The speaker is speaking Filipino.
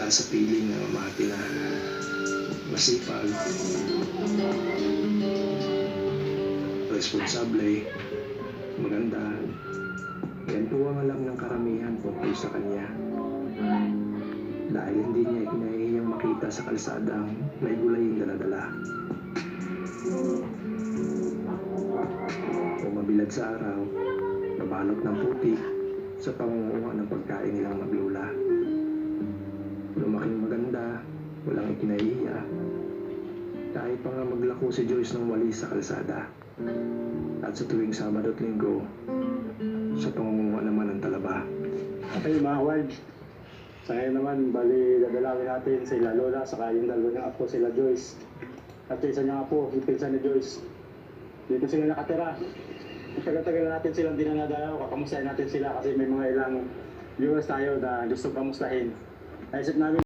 mula sa piling ng mamati na masipag, responsable, maganda. Yan po ang alam ng karamihan tungkol sa kanya. Dahil hindi niya hinahihiyang makita sa kalsadang may gulay yung daladala. O mabilad sa araw, nabalot ng puti sa pangunguha ng pagkain nilang maglula. Lumaking maganda, walang ikinahihiya. Kahit pa nga maglako si Joyce ng wali sa kalsada. At sa tuwing Sabado at Linggo, sa pangunguha naman ng talaba. Okay mga wild, sa ngayon naman, bali dadalawin natin sila Lola, saka yung dalawa niyang apo sila Joyce. At yung isa niyang apo, yung pinsan ni Joyce. Dito sila nakatira. Tagal-tagal na natin silang dinanadayaw, kakamustahin natin sila kasi may mga ilang viewers tayo na gusto kamustahin. Naisip namin